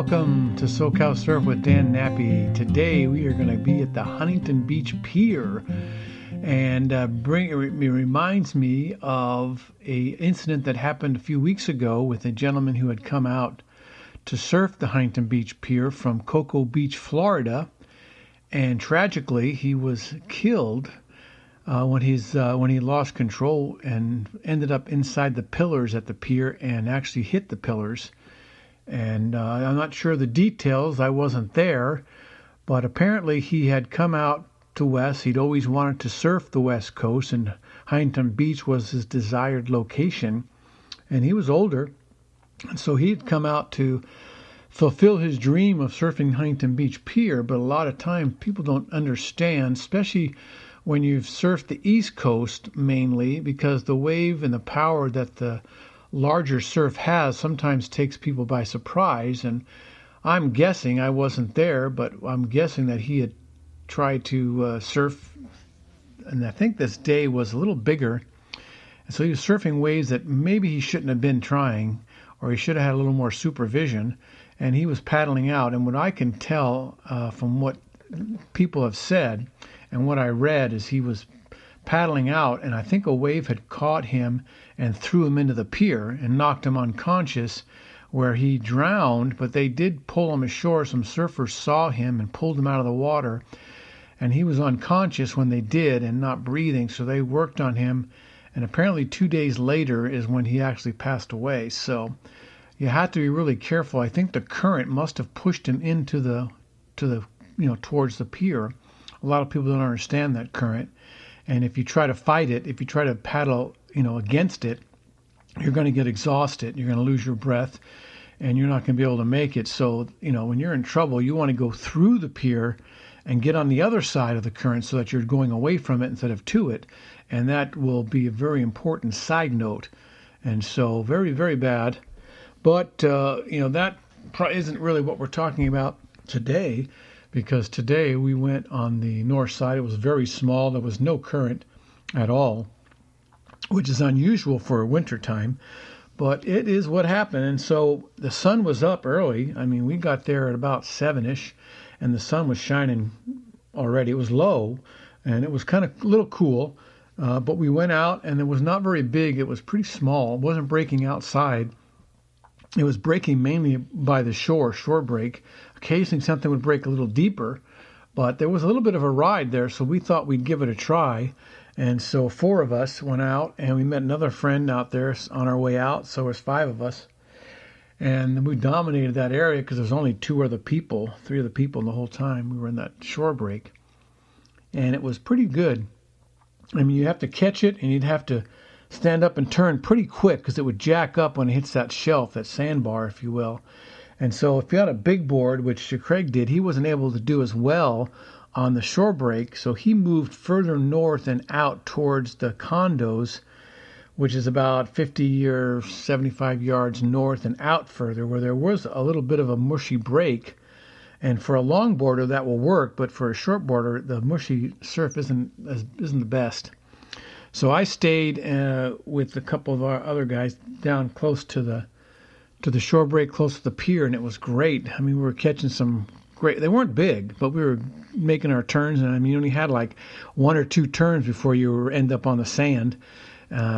Welcome to SoCal Surf with Dan Nappy. Today we are going to be at the Huntington Beach Pier, and it reminds me of a incident that happened a few weeks ago with a gentleman who had come out to surf the Huntington Beach Pier from Cocoa Beach, Florida, and tragically he was killed when he lost control and ended up inside the pillars at the pier and actually hit the pillars. And I'm not sure the details. I wasn't there, but apparently he had come out to West. He'd always wanted to surf the West Coast, and Huntington Beach was his desired location. And he was older, and so he'd come out to fulfill his dream of surfing Huntington Beach Pier. But a lot of times people don't understand, especially when you've surfed the East Coast mainly, because the wave and the power that the larger surf has sometimes takes people by surprise. And I'm guessing, I wasn't there, but I'm guessing that he had tried to surf, and I think this day was a little bigger, and so he was surfing waves that maybe he shouldn't have been trying, or he should have had a little more supervision, and he was paddling out. And what I can tell from what people have said and what I read is he was paddling out, and I think a wave had caught him and threw him into the pier and knocked him unconscious, where he drowned. But they did pull him ashore. Some surfers saw him and pulled him out of the water, and he was unconscious when they did and not breathing, so they worked on him, and apparently 2 days later is when he actually passed away. So you have to be really careful. I think the current must have pushed him into the towards the pier. A lot of people don't understand that current. And if you try to fight it, if you try to paddle, against it, you're going to get exhausted. You're going to lose your breath, and you're not going to be able to make it. So, when you're in trouble, you want to go through the pier and get on the other side of the current so that you're going away from it instead of to it. And that will be a very important side note. And so very, very bad. But, that isn't really what we're talking about today, because today we went on the north side. It was very small. There was no current at all, which is unusual for winter time, but it is what happened. And so the sun was up early. I mean, we got there at about 7-ish, and the sun was shining already. It was low, and it was kind of a little cool, but we went out, and it was not very big. It was pretty small. It wasn't breaking outside. It was breaking mainly by the shore break. Occasionally something would break a little deeper, but there was a little bit of a ride there, so we thought we'd give it a try. And so 4 of us went out, and we met another friend out there on our way out, so it was 5 of us. And we dominated that area because there was only 3 other people the whole time we were in that shore break. And it was pretty good. I mean, you have to catch it, and you'd have to stand up and turn pretty quick because it would jack up when it hits that shelf, that sandbar, if you will. And so if you had a big board, which Craig did, he wasn't able to do as well on the shore break, so he moved further north and out towards the condos, which is about 50 or 75 yards north and out further, where there was a little bit of a mushy break. And for a long boarder, that will work, but for a short boarder, the mushy surf isn't the best. So I stayed with a couple of our other guys down close to the shore break, close to the pier, and it was great. I mean, we were catching some great. They weren't big, but we were making our turns, and I mean, you only had like 1 or 2 turns before you end up on the sand.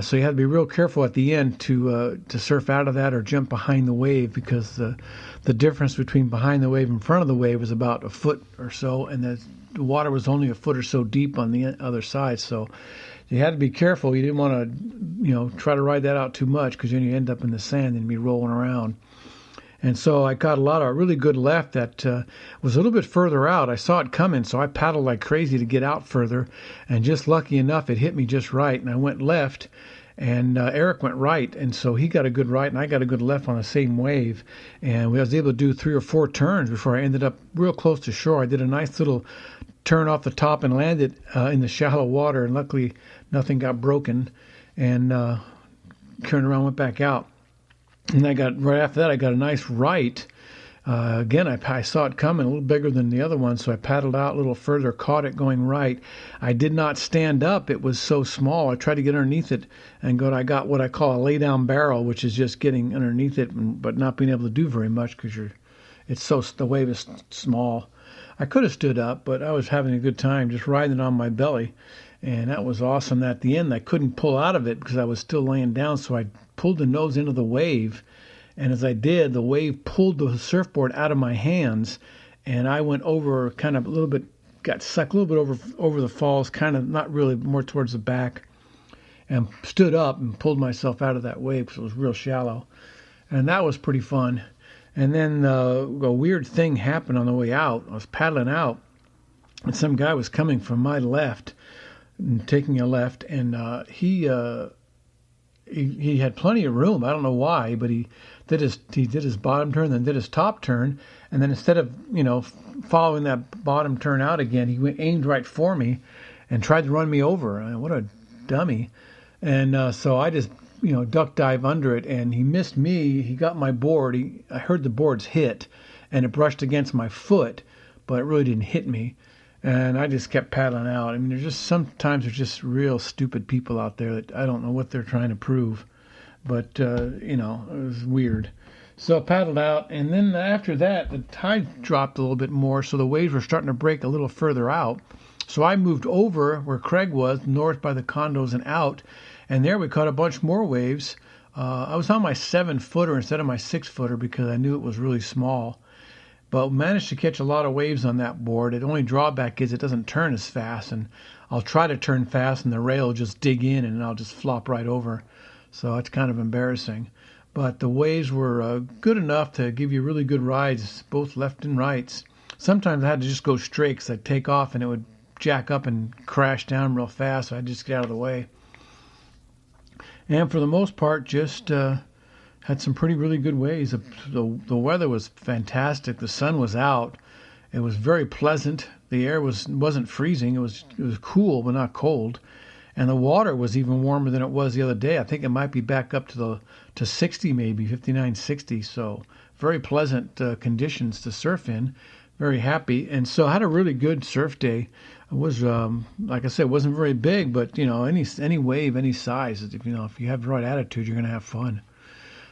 So you had to be real careful at the end to surf out of that or jump behind the wave, because the difference between behind the wave and front of the wave was about a foot or so, and the water was only a foot or so deep on the other side. So you had to be careful. You didn't want to, try to ride that out too much, because then you end up in the sand and be rolling around. And so I caught a lot of really good left that was a little bit further out. I saw it coming, so I paddled like crazy to get out further. And just lucky enough, it hit me just right. And I went left, and Eric went right. And so he got a good right, and I got a good left on the same wave. And we was able to do 3 or 4 turns before I ended up real close to shore. I did a nice little turn off the top and landed in the shallow water, and luckily nothing got broken, and turned around, went back out. And right after that, I got a nice right. Again, I saw it coming, a little bigger than the other one, so I paddled out a little further, caught it going right. I did not stand up. It was so small. I tried to get underneath it, and I got what I call a lay-down barrel, which is just getting underneath it, but not being able to do very much because The wave is small. I could have stood up, but I was having a good time just riding it on my belly. And that was awesome. At the end, I couldn't pull out of it because I was still laying down. So I pulled the nose into the wave. And as I did, the wave pulled the surfboard out of my hands. And I went over kind of a little bit, got sucked a little bit over the falls, kind of not really, more towards the back. And stood up and pulled myself out of that wave because it was real shallow. And that was pretty fun. And then a weird thing happened on the way out. I was paddling out, and some guy was coming from my left, taking a left, and he had plenty of room. I don't know why, but he did his bottom turn, then did his top turn, and then instead of following that bottom turn out again, he aimed right for me and tried to run me over. What a dummy! And so I just duck dive under it, and he missed me. He got my board. I heard the boards hit, and it brushed against my foot, but it really didn't hit me. And I just kept paddling out. I mean, sometimes there's just real stupid people out there that I don't know what they're trying to prove, but it was weird. So I paddled out, and then after that, the tide dropped a little bit more, so the waves were starting to break a little further out. So I moved over where Craig was, north by the condos and out, and there we caught a bunch more waves. I was on my 7-footer instead of my 6-footer because I knew it was really small, but managed to catch a lot of waves on that board. The only drawback is it doesn't turn as fast, and I'll try to turn fast, and the rail will just dig in, and I'll just flop right over. So it's kind of embarrassing. But the waves were good enough to give you really good rides, both left and rights. Sometimes I had to just go straight because I'd take off, and it would jack up and crash down real fast, so I'd just get out of the way. And for the most part, just had some really good waves. The weather was fantastic. The sun was out. It was very pleasant. The air wasn't freezing. It was cool, but not cold. And the water was even warmer than it was the other day. I think it might be back up to 60, maybe 59, 60. So very pleasant conditions to surf in. Very happy. And so I had a really good surf day. It was, like I said, it wasn't very big, but any wave, any size, if you have the right attitude, you're going to have fun.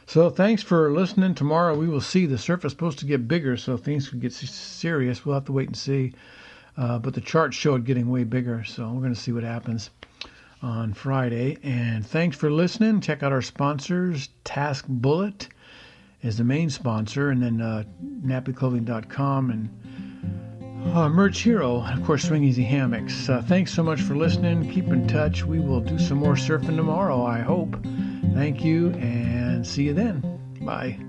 So thanks for listening. Tomorrow we will see. The surf is supposed to get bigger, so things could get serious. We'll have to wait and see. But the chart showed getting way bigger, so we're going to see what happens on Friday. And thanks for listening. Check out our sponsors. Task Bullet is the main sponsor, and then nappyclothing.com and Merch Hero, and of course Swing Easy Hammocks. Thanks so much for listening. Keep in touch. We will do some more surfing tomorrow, I hope. Thank you, and see you then. Bye.